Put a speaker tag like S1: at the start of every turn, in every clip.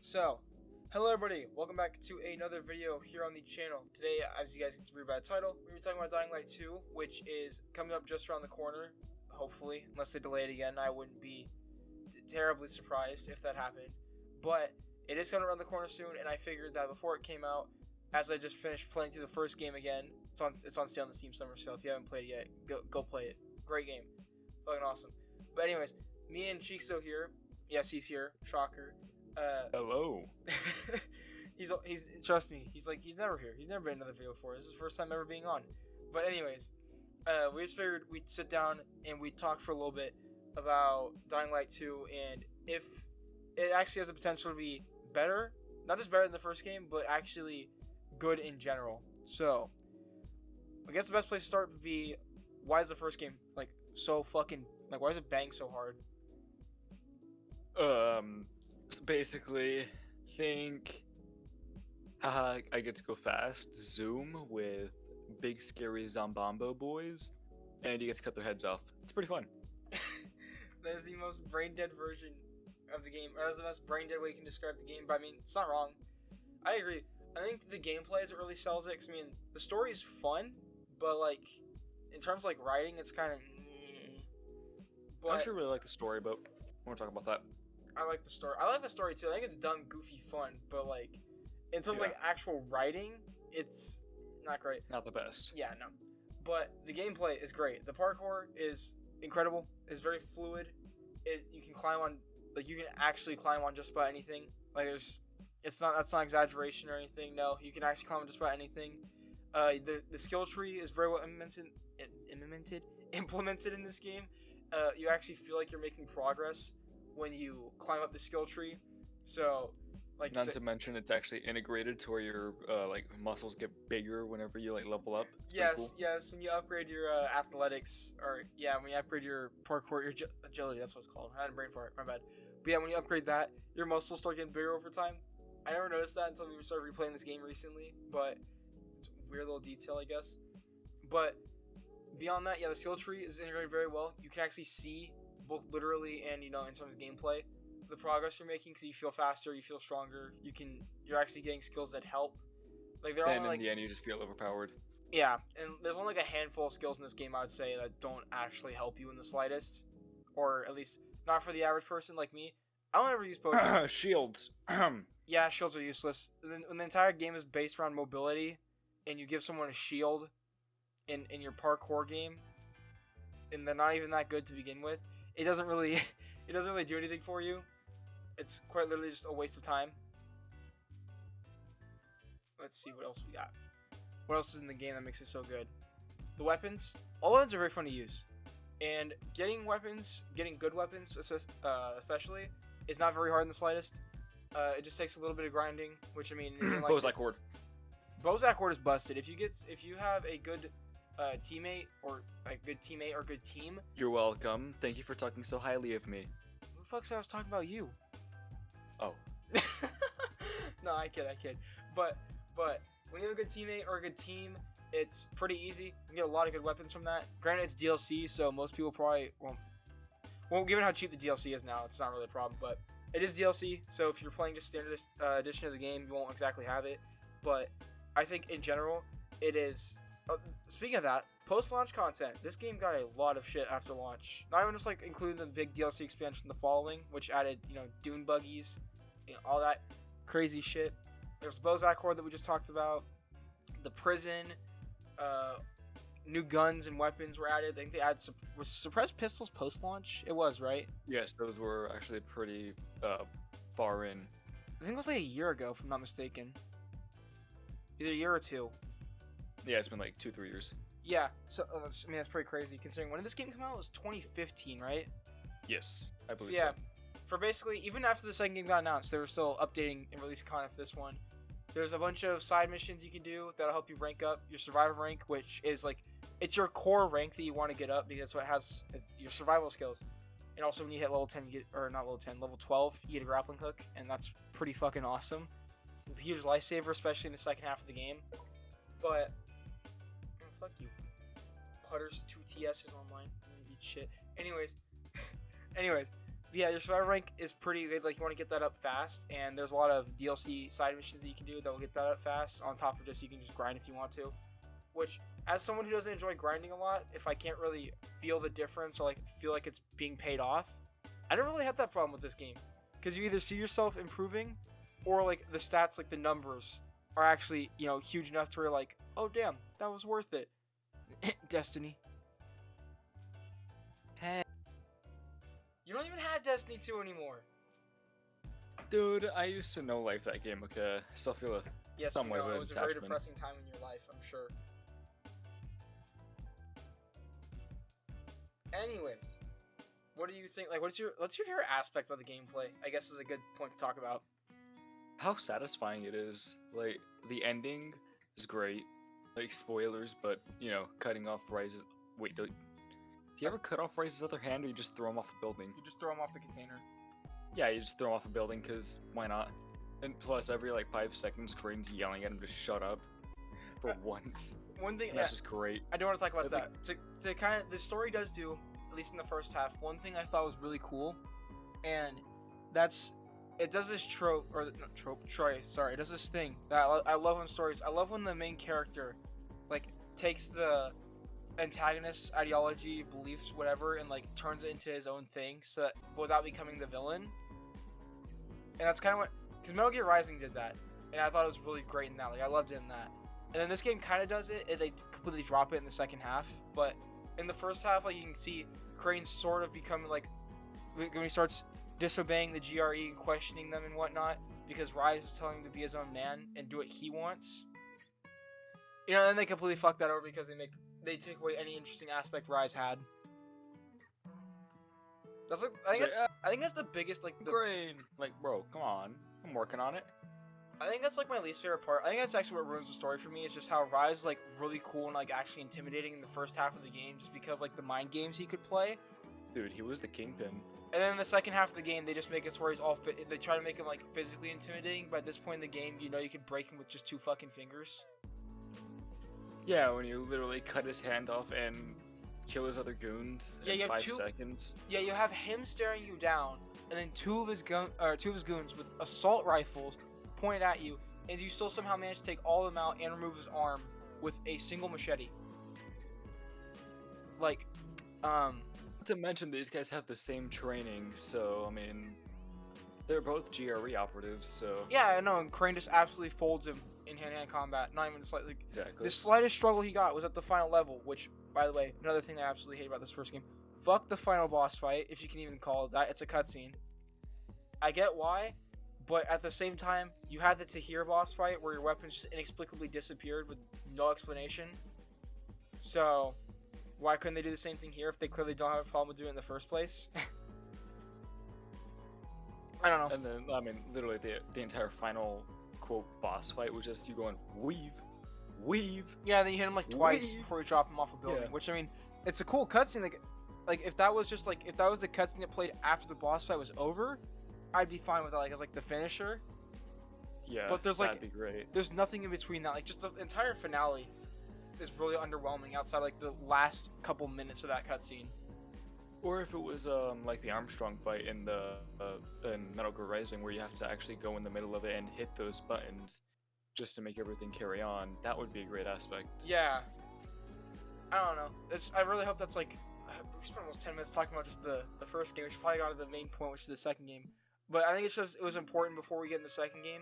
S1: So, hello everybody, welcome back to another video here on the channel. Today, as you guys can read by the title, we're talking about Dying Light 2, which is coming up just around the corner, hopefully, unless they delay it again. I wouldn't be terribly surprised if that happened, but it is coming around the corner soon, and I figured that before it came out, as I just finished playing through the first game again, it's on sale on the Steam Summer Sale. If you haven't played it yet, go play it. Great game, fucking awesome. But anyways, me and Chixo here. Yes, he's here. Shocker.
S2: Hello.
S1: he's trust me, he's never here. He's never been in another video before. This is his first time ever being on. But anyways, we just figured we'd sit down and we'd talk for a little bit about Dying Light 2 and if it actually has the potential to be better, not just better than the first game, but actually good in general. So, I guess the best place to start would be, why is the first game so fucking why is it bang so hard?
S2: So basically, think, haha, I get to go fast, zoom with big scary Zombombo boys, and you get to cut their heads off. It's pretty fun.
S1: That is the most brain dead version of the game, or that's the most brain dead way you can describe the game, but I mean, it's not wrong. I agree. I think the gameplay is what really sells it, because I mean, the story is fun, but in terms of writing, it's kind of
S2: I actually really like the story, but we'll talk about that.
S1: I like the story. I like the story too. I think it's dumb, goofy, fun, but in terms of actual writing, it's not great.
S2: Not the best.
S1: Yeah, no. But the gameplay is great. The parkour is incredible. It's very fluid. You can climb on, you can actually climb on just about anything. That's not exaggeration or anything. No, you can actually climb on just about anything. The skill tree is very well implemented in this game. You actually feel like you're making progress when you climb up the skill tree. So,
S2: not to mention it's actually integrated to where your muscles get bigger whenever you level up. It's
S1: yes,
S2: cool.
S1: yes. When you upgrade your athletics, or when you upgrade your parkour, your agility, that's what it's called. I had a brain fart. My bad. But yeah, when you upgrade that, your muscles start getting bigger over time. I never noticed that until we started replaying this game recently, but it's a weird little detail, I guess. But beyond that, the skill tree is integrated very well. You can actually see, both literally and in terms of gameplay, the progress you're making, because you feel faster, you feel stronger. You're actually getting skills that help. They're
S2: then
S1: only
S2: in the end, you just feel overpowered.
S1: Yeah, and there's only a handful of skills in this game I would say that don't actually help you in the slightest, or at least not for the average person like me. I don't ever use potions.
S2: Shields.
S1: Yeah, shields are useless. When the entire game is based around mobility, and you give someone a shield in your parkour game, and they're not even that good to begin with, it doesn't really do anything for you. It's quite literally just a waste of time. Let's see what else we got. What else is in the game that makes it so good? The weapons. All weapons are very fun to use, and getting good weapons, especially, is not very hard in the slightest. It just takes a little bit of grinding, which I mean,
S2: Bozak Horde.
S1: Bozak Horde is busted. If you have a good teammate or good team.
S2: You're welcome. Thank you for talking so highly of me.
S1: Who the fuck said I was talking about you?
S2: Oh.
S1: No, I kid. But when you have a good teammate or a good team, it's pretty easy. You can get a lot of good weapons from that. Granted, it's DLC, so most people probably won't. Well, given how cheap the DLC is now, it's not really a problem. But it is DLC, so if you're playing just standard edition of the game, you won't exactly have it. But I think in general, it is. Speaking of that, post-launch content, this game got a lot of shit after launch. Not even just including the big DLC expansion, The Following, which added dune buggies, all that crazy shit. There's Bozak Horde that we just talked about. The prison, new guns and weapons were added. I think they added was suppressed pistols post-launch. It was, right?
S2: Yes, those were actually pretty far in.
S1: I think it was a year ago, if I'm not mistaken. Either a year or two.
S2: Yeah, it's been 2-3 years.
S1: Yeah, so I mean that's pretty crazy considering when did this game come out? It was 2015, right?
S2: Yes, I believe so.
S1: Yeah, for basically even after the second game got announced, they were still updating and releasing content for this one. There's a bunch of side missions you can do that'll help you rank up your survivor rank, which is it's your core rank that you want to get up because that's what has your survival skills. And also when you hit level 10, you get, or not level 10, level 12, you get a grappling hook, and that's pretty fucking awesome. Huge lifesaver, especially in the second half of the game. But fuck you. Putters 2 TS is online. I'm gonna beat shit. Anyways, Yeah, your survivor rank is pretty. Like you want to get that up fast, and there's a lot of DLC side missions that you can do that will get that up fast. On top of just you can just grind if you want to. Which, as someone who doesn't enjoy grinding a lot, if I can't really feel the difference or like feel like it's being paid off, I don't really have that problem with this game, because you either see yourself improving, or like the stats, like the numbers, are actually huge enough to where you're like, oh damn, that was worth it. Destiny.
S2: Hey.
S1: You don't even have Destiny 2 anymore.
S2: Dude, I used to know life that game, okay? So I feel a
S1: Yes,
S2: some way of
S1: it was a very
S2: attachment.
S1: depressing time in your life, I'm sure. Anyways, what do you think? Like, what's your favorite aspect of the gameplay? I guess is a good point to talk about.
S2: How satisfying it is. Like, the ending is great. Like, spoilers, but, cutting off Rise's... Wait, do you ever cut off Rise's other hand, or you just throw him off a building?
S1: You just throw him off the container.
S2: Yeah, you just throw him off a building, because why not? And plus, every, 5 seconds, Crane's yelling at him to shut up. For once.
S1: One thing...
S2: That's just great.
S1: I do want to talk about that. To kind of... The story does do, at least in the first half, one thing I thought was really cool, and that's... It does this trope, or not trope, sorry, it does this thing that I love in stories. I love when the main character, takes the antagonist's ideology, beliefs, whatever, and, turns it into his own thing, so that, without becoming the villain. And that's kind of what, because Metal Gear Rising did that, and I thought it was really great in that, I loved it in that. And then this game kind of does it, and they completely drop it in the second half, but in the first half, you can see Crane sort of becoming, when he starts disobeying the GRE and questioning them and whatnot, because Rise is telling him to be his own man and do what he wants. And then they completely fuck that over because they take away any interesting aspect Rise had. That's I think that's the biggest
S2: Crane, bro, come on, I'm working on it.
S1: I think that's my least favorite part. I think that's actually what ruins the story for me. Is just how Rise is really cool and actually intimidating in the first half of the game, just because the mind games he could play.
S2: Dude, he was the kingpin.
S1: And then in the second half of the game, they just make it so where he's all they try to make him physically intimidating, but at this point in the game, you could break him with just 2 fucking fingers.
S2: Yeah, when you literally cut his hand off and kill his other goons in 5 seconds.
S1: Yeah, you have him staring you down, and then two of his goons with assault rifles pointed at you, and you still somehow manage to take all of them out and remove his arm with a single machete.
S2: Not to mention these guys have the same training, so I mean, they're both GRE operatives, so
S1: yeah, I know. And Crane just absolutely folds him in hand-to-hand combat. Not even slightly.
S2: Exactly.
S1: The slightest struggle he got was at the final level, which, by the way, another thing I absolutely hate about this first game. Fuck the final boss fight, if you can even call it that. It's a cutscene. I get why, but at the same time, you had the Tahir boss fight where your weapons just inexplicably disappeared with no explanation. So, why couldn't they do the same thing here if they clearly don't have a problem with doing it in the first place? I don't know.
S2: And then, I mean, literally the entire final, quote, boss fight was just you going, weave.
S1: Yeah, then you hit him twice
S2: weave.
S1: before you drop him off a building,
S2: Yeah.
S1: which, I mean, it's a cool cutscene. Like if that was just if that was the cutscene that played after the boss fight was over, I'd be fine with that, as the finisher.
S2: Yeah,
S1: but there's
S2: that'd be great.
S1: There's nothing in between that. Just the entire finale is really underwhelming outside the last couple minutes of that cutscene.
S2: Or if it was like the Armstrong fight in the in Metal Gear Rising, where you have to actually go in the middle of it and hit those buttons just to make everything carry on, that would be a great aspect.
S1: Yeah. I don't know. I really hope that's we spent almost 10 minutes talking about just the first game. We should probably go on to the main point, which is the second game. But I think it was important before we get in the second game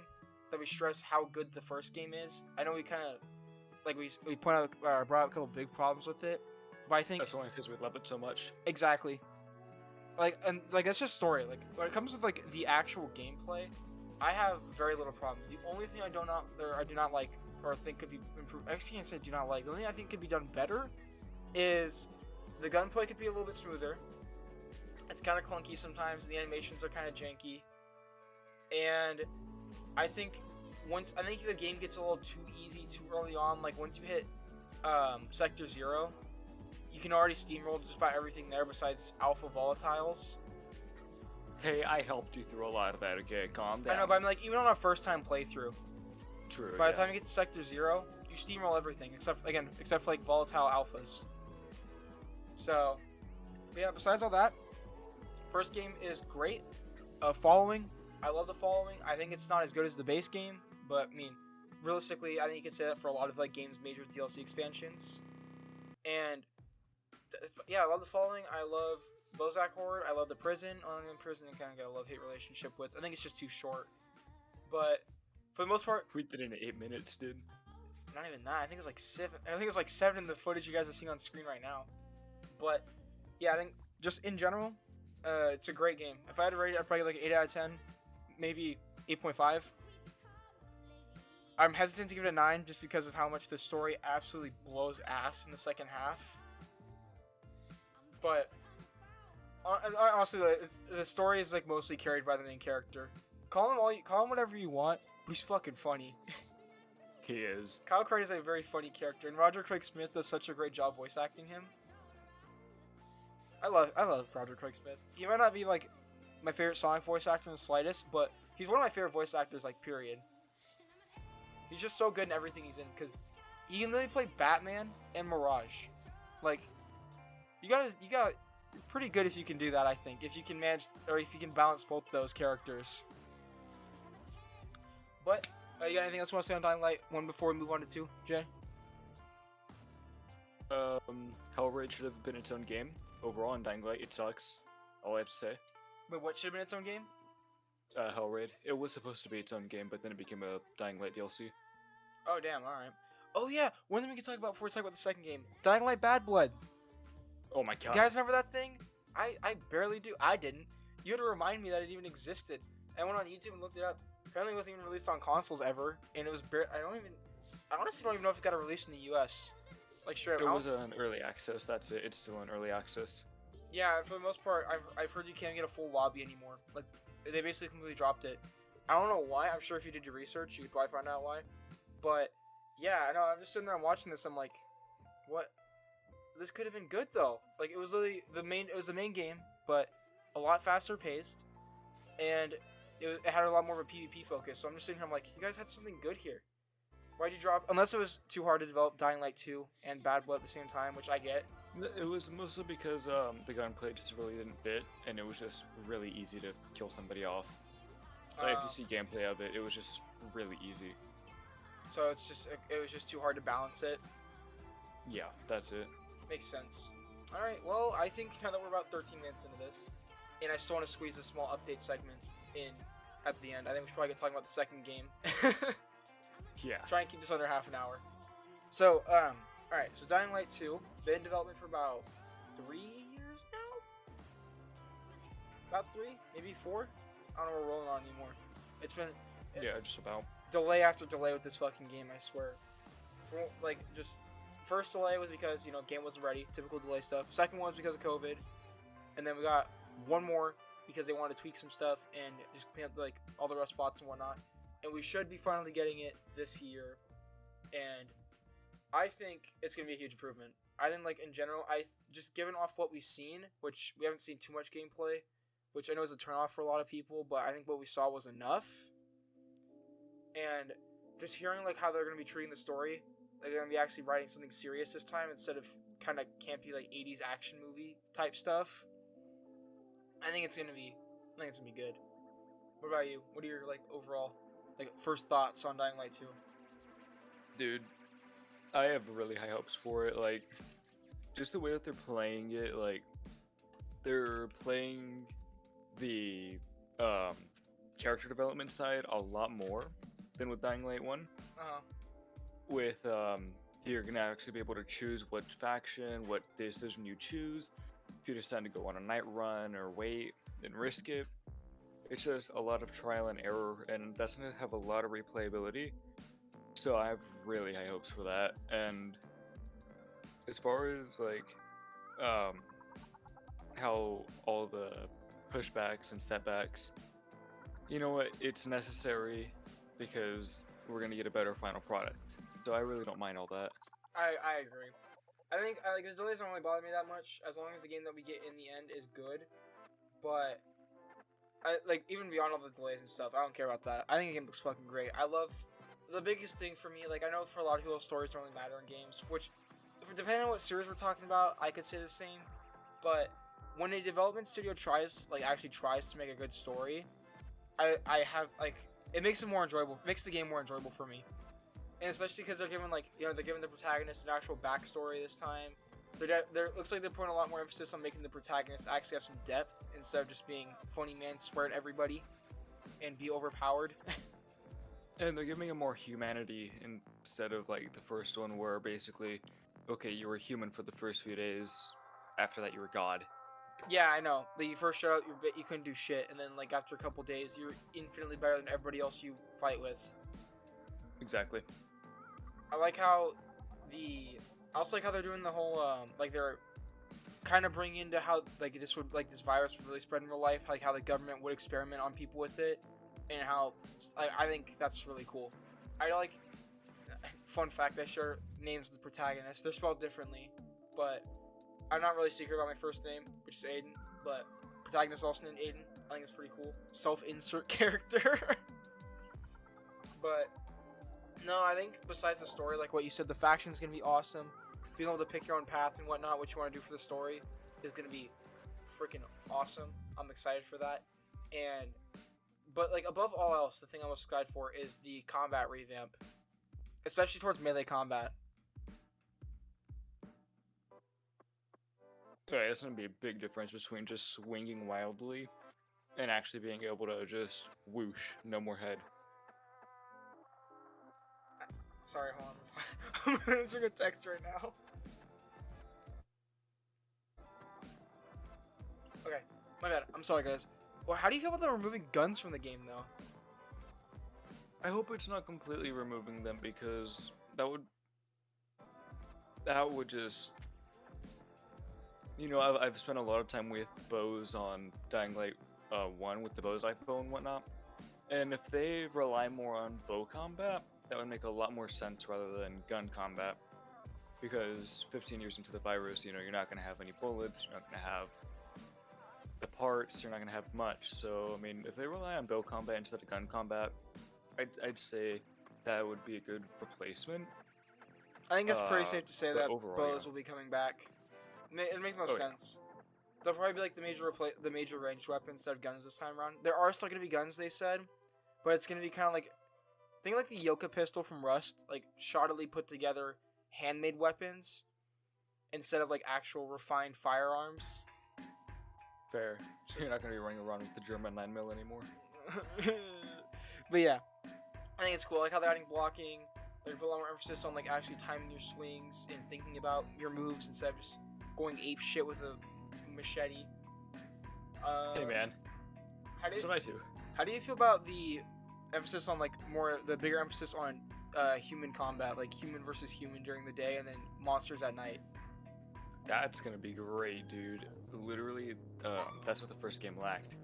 S1: that we stress how good the first game is. I know we kind of we brought out a couple big problems with it, but I think
S2: that's only because we love it so much.
S1: Exactly. It's just story. When it comes to the actual gameplay, I have very little problems. The only thing I do not like or think could be improved. I can't say do not like. The only thing I think could be done better is the gunplay could be a little bit smoother. It's kind of clunky sometimes. The animations are kind of janky, and I think the game gets a little too easy too early on. Once you hit Sector 0, you can already steamroll just about everything there besides alpha volatiles.
S2: Hey, I helped you through a lot of that, okay? Calm down.
S1: I know, but I'm even on a first-time playthrough.
S2: True,
S1: By the time you get to Sector 0, you steamroll everything, except for volatile alphas. So, but yeah, besides all that, First game is great. Following, I love the following. I think it's not as good as the base game, but I mean, realistically, I think you can say that for a lot of like games' major DLC expansions. And yeah, I love the following. I love Bozak Horde. I love the prison. Only in prison, I kind of got a love-hate relationship with. I think it's just too short. But for the most part,
S2: We did it in 8 minutes, dude.
S1: not even that. I think it's like 7. I think it's like 7 in the footage you guys are seeing on screen right now. But yeah, I think just in general, it's a great game. If I had to rate it, I'd probably give like an 8 out of 10, maybe 8.5. I'm hesitant to give it a 9 just because of how much the story absolutely blows ass in the second half. But honestly, the story is like mostly carried by the main character. Call him whatever you want, but he's fucking funny.
S2: He is.
S1: Kyle Crane is a very funny character, and Roger Craig Smith does such a great job voice acting him. I love Roger Craig Smith. He might not be like my favorite Sonic voice actor in the slightest, but he's one of my favorite voice actors, like, period. He's just so good in everything he's in, because he can literally play Batman and Mirage. Like, you got pretty good if you can do that, I think. If you can manage, or if you can balance both those characters. But, you got anything else you want to say on Dying Light 1 before we move on to 2, Jay?
S2: Hellraid should have been its own game. Overall, in Dying Light, it sucks. All I have to say.
S1: Wait, what should have been its own game?
S2: Hellraid. It was supposed to be its own game, but then it became a Dying Light DLC.
S1: Oh, damn, alright. Oh, yeah, one thing we can talk about before we talk about the second game. Dying Light Bad Blood.
S2: Oh my god.
S1: You guys remember that thing? I barely do. I didn't. You had to remind me that it even existed. I went on YouTube and looked it up. Apparently it wasn't even released on consoles ever, and it was I honestly don't even know if it got a release in the US. Like, straight up.
S2: It was an early access, that's it. It's still an early access.
S1: Yeah, for the most part, I've heard you can't get a full lobby anymore. Like, they basically completely dropped it. I don't know why. I'm sure if you did your research, you could probably find out why. But, yeah, I know, I'm just sitting there and watching this, I'm like, what? This could have been good, though. Like, it was literally the main game, but a lot faster paced, and it had a lot more of a PvP focus. So I'm just sitting here, I'm like, you guys had something good here. Why'd you drop? Unless it was too hard to develop Dying Light 2 and Bad Blood at the same time, which I get.
S2: It was mostly because the gunplay just really didn't fit, and it was just really easy to kill somebody off. Like, if you see gameplay of it, it was just really easy.
S1: So it was just too hard to balance it.
S2: Yeah, that's it.
S1: Makes sense. Alright, well, I think now that we're about 13 minutes into this, and I still want to squeeze a small update segment in at the end, I think we should probably get talking about the second game.
S2: Yeah.
S1: Try and keep this under half an hour. So, alright, so Dying Light 2, been in development for about 3 years now? About 3? Maybe 4? I don't know what we're rolling on anymore. It's been...
S2: Yeah, just about.
S1: Delay after delay with this fucking game, I swear. First delay was because, game wasn't ready. Typical delay stuff. Second one was because of COVID. And then we got one more because they wanted to tweak some stuff and just clean up, like, all the rough spots and whatnot. And we should be finally getting it this year. And I think it's going to be a huge improvement. I think, like, in general, just given off what we've seen, which we haven't seen too much gameplay, which I know is a turnoff for a lot of people, but I think what we saw was enough. And just hearing, like, how they're going to be treating the story, they're going to be actually writing something serious this time instead of kind of campy, like, 80s action movie type stuff. I think it's going to be good. What about you? What are your, like, overall, like, first thoughts on Dying Light 2?
S2: Dude, I have really high hopes for it. Like, just the way that they're playing it, like, they're playing the character development side a lot more than with Dying Light 1.
S1: Uh-huh.
S2: With, you're gonna actually be able to choose what faction, what decision you choose. If you decide to go on a night run or wait and risk it, it's just a lot of trial and error, and that's gonna have a lot of replayability. So I have really high hopes for that. And as far as, like, how all the pushbacks and setbacks, you know what, it's necessary because we're gonna get a better final product. So I really don't mind all that.
S1: I agree. I think the delays don't really bother me that much as long as the game that we get in the end is good. But even beyond all the delays and stuff, I don't care about that. I think the game looks fucking great. I love the biggest thing for me. Like, I know for a lot of people, stories don't really matter in games, which, depending on what series we're talking about, I could say the same. But when a development studio actually tries to make a good story, I have like it makes it more enjoyable. It makes the game more enjoyable for me, and especially because they're giving they're giving the protagonist an actual backstory this time. They're looks like they're putting a lot more emphasis on making the protagonist actually have some depth instead of just being funny man swear at everybody and be overpowered.
S2: And they're giving him more humanity instead of like the first one where basically, okay, you were human for the first few days. After that, you were God.
S1: Yeah, I know. Like, you first showed out, you couldn't do shit, and then like after a couple days, you're infinitely better than everybody else you fight with.
S2: Exactly.
S1: I like how I also like how they're doing the whole like they're kind of bringing into how this virus would really spread in real life, like how the government would experiment on people with it, and how I think that's really cool. I like fun fact, I share names of the protagonists. They're spelled differently, but I'm not really secret about my first name, which is Aiden, but protagonist also named Aiden. I think it's pretty cool. Self-insert character. But no, I think besides the story, like what you said, the faction's gonna be awesome. Being able to pick your own path and whatnot, what you want to do for the story, is gonna be freaking awesome. I'm excited for that. But like above all else, the thing I'm most excited for is the combat revamp, especially towards melee combat.
S2: Okay, it's gonna be a big difference between just swinging wildly and actually being able to just whoosh, no more head.
S1: Sorry, hold on. I'm answering a text right now. Okay, my bad. I'm sorry, guys. Well, how do you feel about them removing guns from the game, though?
S2: I hope it's not completely removing them because that would just, I've spent a lot of time with bows on Dying Light 1 with the bows I bow and whatnot, and if they rely more on bow combat, that would make a lot more sense rather than gun combat, because 15 years into the virus, you're not going to have any bullets, you're not going to have the parts, you're not going to have much. So, I mean, if they rely on bow combat instead of gun combat, I'd say that would be a good replacement.
S1: I think it's pretty safe to say that
S2: overall,
S1: bows will be coming back. It makes most sense. They'll probably be like the major ranged weapons instead of guns this time around. There are still going to be guns, they said, but it's going to be kind of like, think like the Yoka pistol from Rust, like shoddily put together handmade weapons instead of like actual refined firearms.
S2: Fair. So you're not going to be running around with the German 9mm anymore.
S1: But yeah, I think it's cool. I like how they're adding blocking. They're putting a lot more emphasis on like actually timing your swings and thinking about your moves instead of just going ape shit with a machete.
S2: Hey man, that's what I do.
S1: How do you feel about the emphasis on the bigger emphasis on human combat, like human versus human during the day and then monsters at night?
S2: That's gonna be great, dude. Literally, that's what the first game lacked,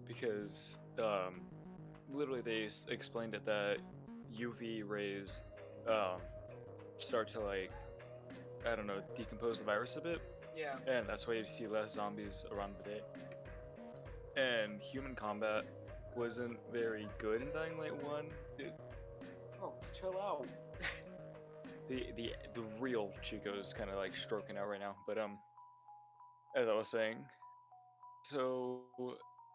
S2: because literally they explained it that UV rays start to decompose the virus a bit.
S1: Yeah.
S2: And that's why you see less zombies around the day. And human combat wasn't very good in Dying Light 1. Oh, chill out. the real Chico is kind of like stroking out right now. But as I was saying, so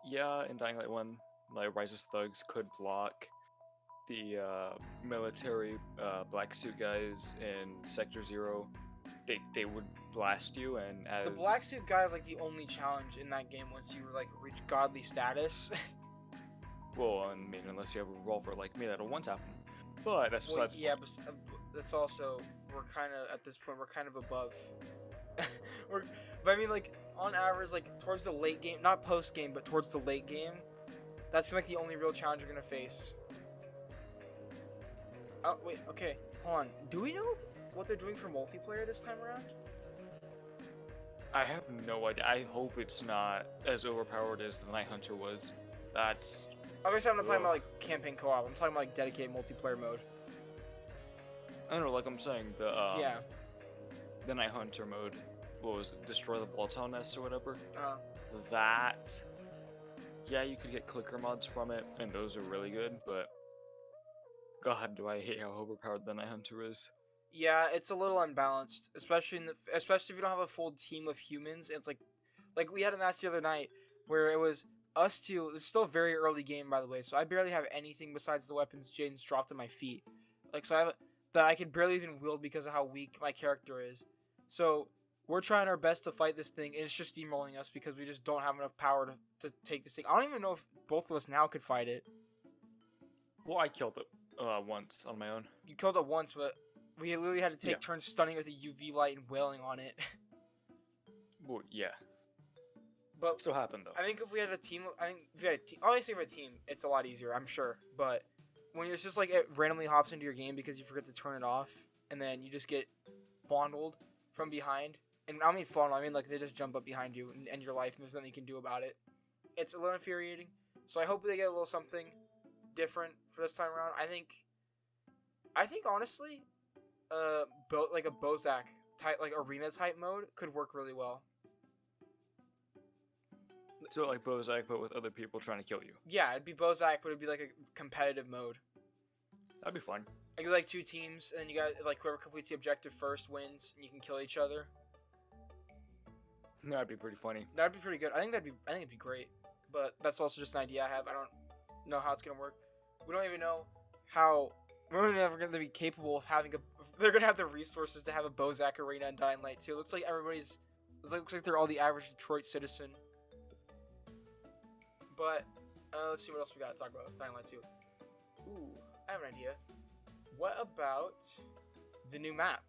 S2: yeah, in Dying Light 1, like Rise's thugs could block the military black suit guys in Sector 0. They would blast you, and as
S1: the black suit guy is like the only challenge in that game once you reach godly status.
S2: Well, I mean, unless you have a revolver like me, that'll one-tap them. But that's besides.
S1: Yeah, but that's also, we're kind of at this point, we're kind of above. But I mean, like on average, like towards the late game, not post game, but towards the late game, that's like the only real challenge you're gonna face. Oh wait, okay, hold on. Do we know what they're doing for multiplayer this time around?
S2: I have no idea. I hope it's not as overpowered as the Night Hunter was. That's.
S1: Obviously, I'm not talking about like campaign co-op. I'm talking about like dedicated multiplayer mode.
S2: I don't know, like I'm saying, the Night Hunter mode, what was it, destroy the Voltail nest or whatever? That, yeah, you could get clicker mods from it, and those are really good, but God, do I hate how overpowered the Night Hunter is.
S1: Yeah, it's a little unbalanced, especially if you don't have a full team of humans. It's like Like we had a match the other night where it was us two. It's still a very early game, by the way, so I barely have anything besides the weapons Jaden's dropped at my feet. Like so, I have that I could barely even wield because of how weak my character is. So we're trying our best to fight this thing, and it's just steamrolling us because we just don't have enough power to take this thing. I don't even know if both of us now could fight it.
S2: Well, I killed it once on my own.
S1: You killed it once, but we literally had to take
S2: Yeah.
S1: turns stunning with a UV light and wailing on it.
S2: Well, yeah.
S1: But
S2: Still happened though.
S1: I think if we had a team, obviously if we had a team, it's a lot easier, I'm sure. But when it's just like it randomly hops into your game because you forget to turn it off, and then you just get fondled from behind. And I don't mean fondled, I mean like they just jump up behind you and end your life, and there's nothing you can do about it. It's a little infuriating. So I hope they get a little something different for this time around. I think honestly, like a Bozak type, like arena type mode could work really well.
S2: So like Bozak, but with other people trying to kill you.
S1: Yeah, it'd be Bozak, but it'd be like a competitive mode.
S2: That'd be fun.
S1: Like like 2 teams, and then you got like whoever completes the objective first wins, and you can kill each other.
S2: That'd be pretty funny.
S1: That'd be pretty good. I think it'd be great. But that's also just an idea I have. I don't know how it's gonna work. We don't even know how. We're never gonna be capable of having a. They're gonna have the resources to have a Bozak arena in Dying Light 2. It looks like everybody's. It looks like they're all the average Detroit citizen. But let's see what else we got to talk about. Dying Light 2. Ooh, I have an idea. What about the new map?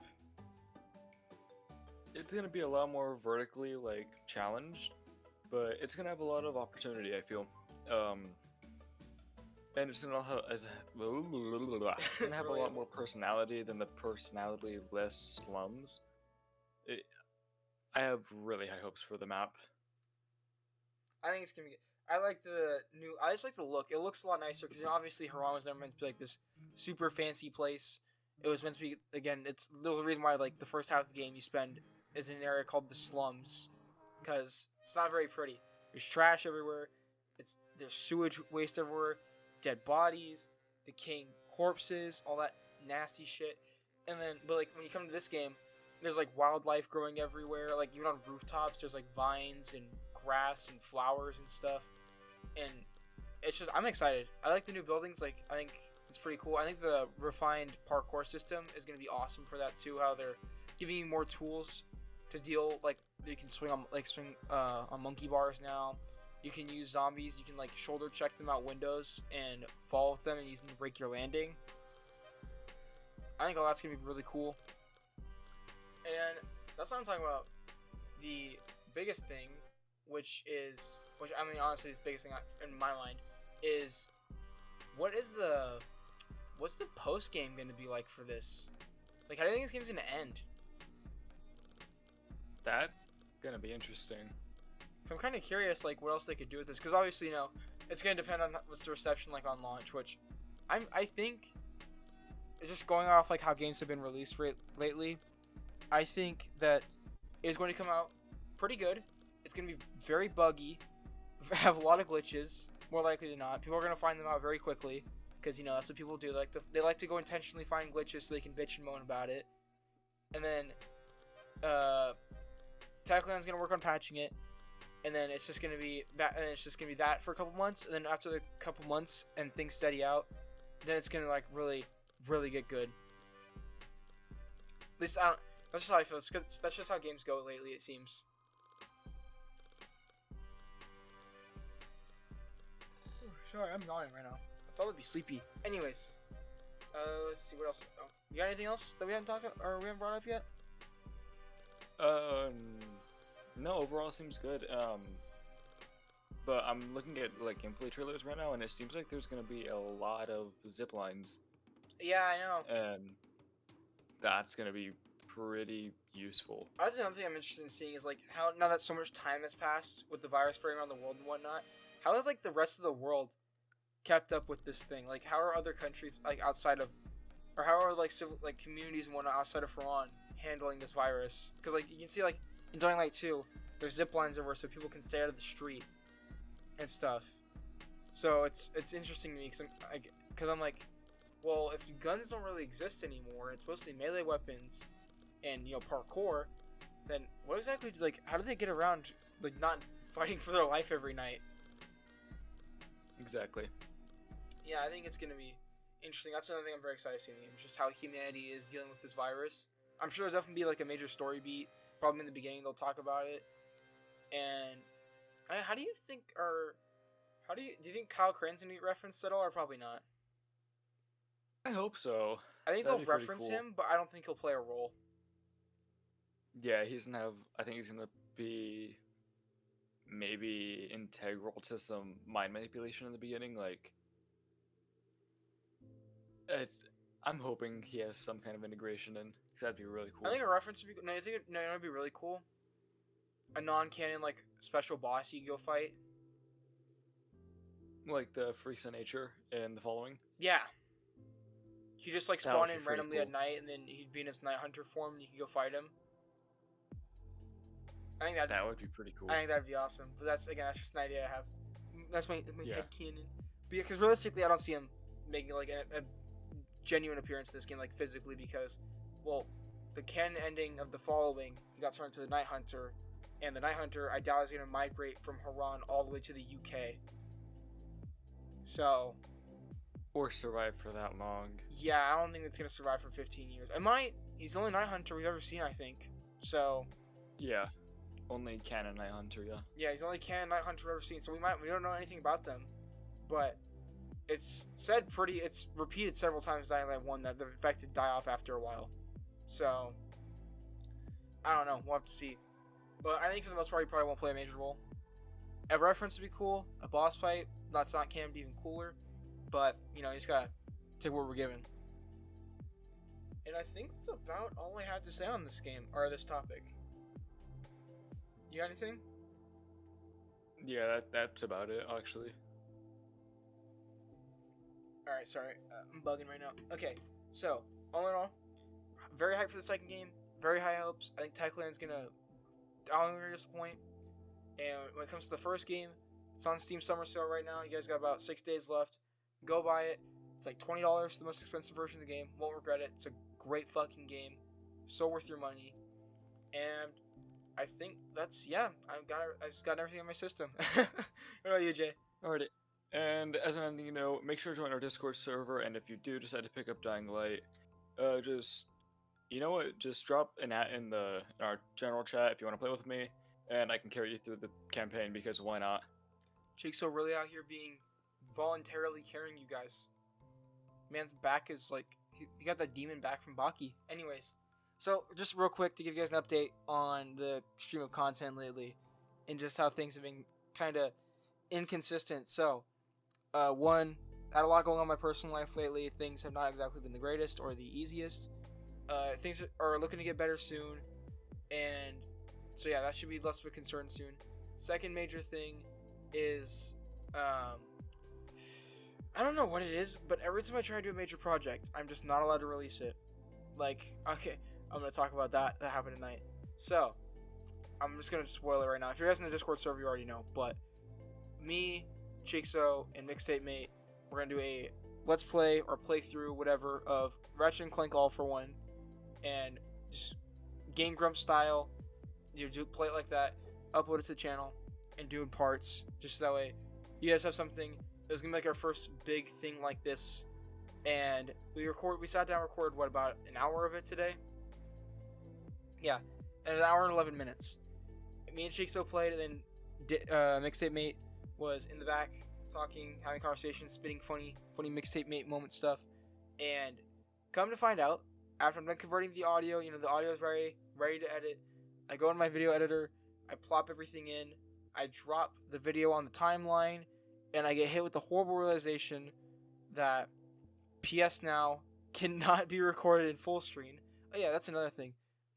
S2: It's gonna be a lot more vertically like challenged, but it's gonna have a lot of opportunity. I feel, and it's gonna have, it's gonna have a lot more personality than the personality-less slums. I have really high hopes for the map.
S1: I think it's gonna be. I like the new. I just like the look. It looks a lot nicer because obviously Haran was never meant to be like this super fancy place. It was meant to be again. It's the reason why like the first half of the game you spend is in an area called the slums, because it's not very pretty. There's trash everywhere. There's sewage waste everywhere, dead bodies, decaying corpses, all that nasty shit. And then, but like when you come to this game, there's like wildlife growing everywhere. Like even on rooftops, there's like vines and grass and flowers and stuff. And it's just, I'm excited. I like the new buildings. Like I think it's pretty cool. I think the refined parkour system is going to be awesome for that too. How they're giving you more tools to deal. Like you can swing on monkey bars now. You can use zombies. You can like shoulder check them out windows and fall with them and use them to break your landing. I think all that's gonna be really cool. And that's what I'm talking about. The biggest thing, which I mean honestly, the biggest thing in my mind is what's the post game gonna be like for this? Like, how do you think this game's gonna end?
S2: That's gonna be interesting.
S1: So I'm kind of curious, like, what else they could do with this, because obviously, it's gonna depend on what's the reception like on launch. Which, I think, it's just going off like how games have been released lately. I think that it's going to come out pretty good. It's gonna be very buggy, have a lot of glitches, more likely than not. People are gonna find them out very quickly, because that's what people do. They like to go intentionally find glitches so they can bitch and moan about it. And then, Techland's gonna work on patching it. And then it's just gonna be that for a couple months, and then after the couple months and things steady out, then it's gonna like really, really get good. At least that's just how I feel. That's just how games go lately. It seems. Sorry, I'm yawning right now. I thought I'd be sleepy. Anyways, let's see what else. Oh, you got anything else that we haven't talked about or we haven't brought up yet?
S2: No, overall seems good. But I'm looking at like gameplay trailers right now, and it seems like there's gonna be a lot of zip lines.
S1: Yeah, I know.
S2: And that's gonna be pretty useful.
S1: That's another thing I'm interested in seeing is like how now that so much time has passed with the virus spreading around the world and whatnot, how has like the rest of the world kept up with this thing? Like how are other countries like outside of, or how are like civil like communities and whatnot outside of Iran handling this virus? Because like you can see like in Dying Light 2, there's zip lines everywhere so people can stay out of the street and stuff. So it's interesting to me because I'm like, well, if guns don't really exist anymore, it's mostly melee weapons and parkour, then what exactly how do they get around like not fighting for their life every night.
S2: Exactly.
S1: Yeah, I think it's gonna be interesting. That's another thing I'm very excited to see in the game. Just how humanity is dealing with this virus. I'm sure there'll definitely be like a major story beat. Probably in the beginning they'll talk about it. And how do you think do you think Kyle Crane's gonna get referenced at all, or probably not?
S2: I hope so.
S1: I think
S2: That'd
S1: they'll
S2: be pretty
S1: reference
S2: cool.
S1: him, but I don't think he'll play a role.
S2: Yeah, he's gonna have. I think he's gonna be maybe integral to some mind manipulation in the beginning. Like, it's. I'm hoping he has some kind of integration in. That'd be really cool.
S1: I think a reference would be no. I think it'd be really cool. A non-canon like special boss you go fight.
S2: Like the freaks of nature in the following.
S1: Yeah. He just like
S2: That would
S1: spawn
S2: be
S1: in
S2: pretty
S1: randomly
S2: cool.
S1: at night, and then he'd be in his night hunter form, and you can go fight him. I think
S2: That would be pretty cool.
S1: I think that'd be awesome. But that's just an idea I have. That's my
S2: Yeah.
S1: head canon. But yeah, because realistically, I don't see him making like a genuine appearance in this game, like physically, because well, the canon ending of the following, he got turned to the Night Hunter, and the Night Hunter I doubt is gonna migrate from Haran all the way to the UK. So
S2: Or survive for that long.
S1: yeah, I don't think it's gonna survive for 15 years. It might. He's the only Night Hunter we've ever seen, I think. So
S2: Yeah. Only canon Night Hunter, yeah.
S1: yeah, he's the only canon Night Hunter we've ever seen. So we don't know anything about them, but it's repeated several times in Dying Light 1 that the infected die off after a while. So I don't know. We'll have to see. But I think for the most part, he probably won't play a major role. A reference would be cool. A boss fight that's not canon would be even cooler. But you just gotta take what we're given. And I think that's about all I had to say on this game or this topic. You got anything?
S2: Yeah, that's about it, actually.
S1: Alright, sorry. I'm bugging right now. Okay, so, all in all, very hyped for the second game. Very high hopes. I think Techland's gonna disappoint. And when it comes to the first game, it's on Steam Summer Sale right now. You guys got about 6 days left. Go buy it. It's like $20, the most expensive version of the game. Won't regret it. It's a great fucking game. So worth your money. And I think that's, yeah, I just got everything on my system. What about you, Jay?
S2: Alrighty. And as an ending note, make sure to join our Discord server, and if you do decide to pick up Dying Light, just, you know what, just drop an at in our general chat if you want to play with me, and I can carry you through the campaign, because why not?
S1: Chixo really out here being voluntarily carrying you guys. Man's back is like, he got that demon back from Baki. Anyways, so just real quick to give you guys an update on the stream of content lately, and just how things have been kind of inconsistent. So, one, had a lot going on in my personal life lately. Things have not exactly been the greatest or the easiest. Things are looking to get better soon, and so yeah, that should be less of a concern soon. Second major thing is, I don't know what it is, but every time I try to do a major project, I'm just not allowed to release it. Like, okay, I'm gonna talk about that. That happened tonight. So, I'm just gonna spoil it right now. If you're guys in the Discord server, you already know. But me, Chixo, and Mixtape Mate, we're gonna do a let's play or playthrough, whatever, of Ratchet and Clank All for One, and just Game Grump style. You do play it like that, upload it to the channel, and do in parts, just that way you guys have something. It was gonna be like our first big thing like this, and we sat down and recorded about an hour of it today. Yeah, and an hour and 11 minutes. Me and Chixo played, and then Mixtape Mate was in the back talking, having conversations, spitting funny Mixtape Mate moment stuff. And come to find out, after I'm done converting the audio, the audio is ready to edit. I go in my video editor, I plop everything in, I drop the video on the timeline, and I get hit with the horrible realization that PS Now cannot be recorded in full screen. Oh yeah, that's another thing.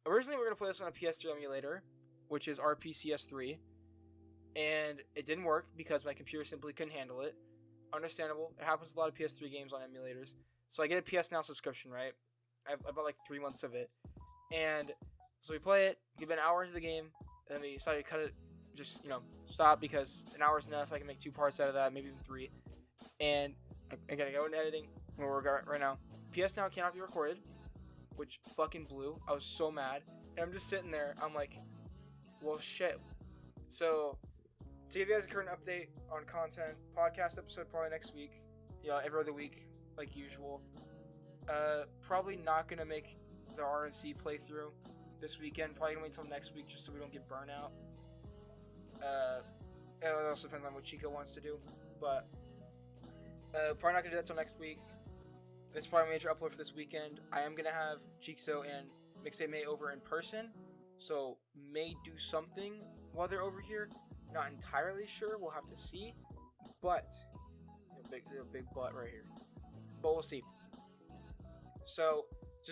S1: Originally we were going to play this on a PS3 emulator, which is RPCS3, and it didn't work because my computer simply couldn't handle it. Understandable. It happens to a lot of PS3 games on emulators. So I get a PS Now subscription, right? I bought like 3 months of it. And so we play it, give it an hour into the game, and then we decided to cut it, just, stop, because an hour is enough. I can make 2 parts out of that, maybe even 3. And I gotta go in editing, where we're at right now. PS Now cannot be recorded, which fucking blew. I was so mad. And I'm just sitting there, I'm like, well, shit. So, to give you guys a current update on content, podcast episode probably next week. Yeah, every other week, like usual. Probably not gonna make the RNC playthrough this weekend. Probably gonna wait until next week just so we don't get burnout. It also depends on what Chico wants to do, but probably not gonna do that till next week. This is probably a major upload for this weekend. I am gonna have Chixo and Mixtape May over in person, so may do something while they're over here. Not entirely sure. We'll have to see, but big butt right here. But we'll see. So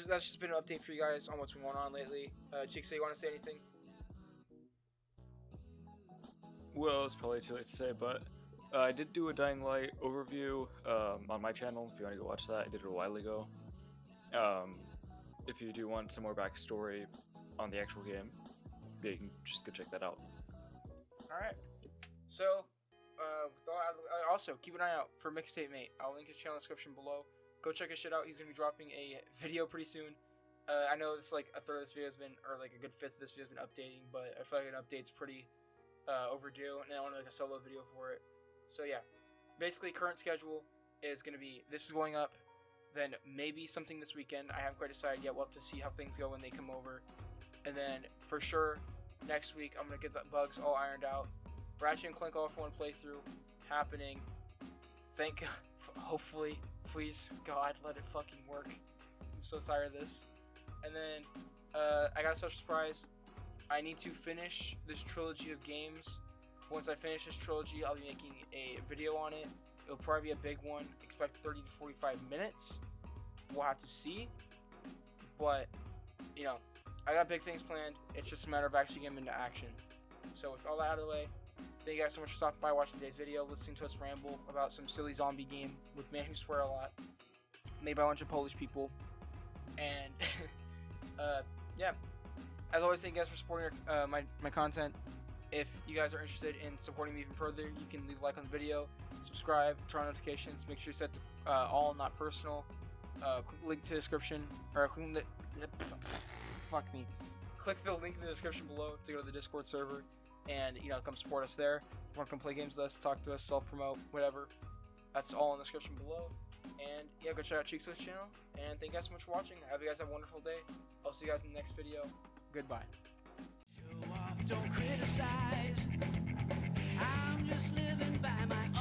S1: that's just been an update for you guys on what's been going on lately. Chixo, you want to say anything?
S2: Well, it's probably too late to say, but I did do a Dying Light overview on my channel. If you want to go watch that, I did it a while ago. If you do want some more backstory on the actual game, yeah, you can just go check that out.
S1: Alright. So, also, keep an eye out for Mixtape Mate. I'll link his channel in the description below. Go check his shit out. He's going to be dropping a video pretty soon. I know it's like a third of this video has been, or like a good fifth of this video has been updating, but I feel like an update's pretty overdue, and I want to make a solo video for it. So yeah, basically current schedule is going to be, this is going up, then maybe something this weekend. I haven't quite decided yet. We'll have to see how things go when they come over. And then for sure, next week I'm going to get the bugs all ironed out. Ratchet and Clank All for One playthrough happening. Thank God. Hopefully, please God, let it fucking work. I'm so tired of this. And then I got a special surprise. I need to finish this trilogy of games. Once I finish this trilogy, I'll be making a video on it. It'll probably be a big one. Expect 30 to 45 minutes. We'll have to see. But, you know, I got big things planned. It's just a matter of actually getting into action. So with all that out of the way, thank you guys so much for stopping by, watching today's video, listening to us ramble about some silly zombie game with men who swear a lot, made by a bunch of Polish people. And, yeah. As always, thank you guys for supporting my content. If you guys are interested in supporting me even further, you can leave a like on the video, subscribe, turn on notifications, make sure you set to all, not personal. Click the link to the description, or click the fuck me. Click the link in the description below to go to the Discord server, and you know, come support us there. Want to come play games with us, talk to us, self-promote, whatever. That's all in the description below. And yeah, go check out Chixo's channel. And thank you guys so much for watching. I hope you guys have a wonderful day. I'll see you guys in the next video. Goodbye.
S3: Show off, don't criticize. I'm just living by my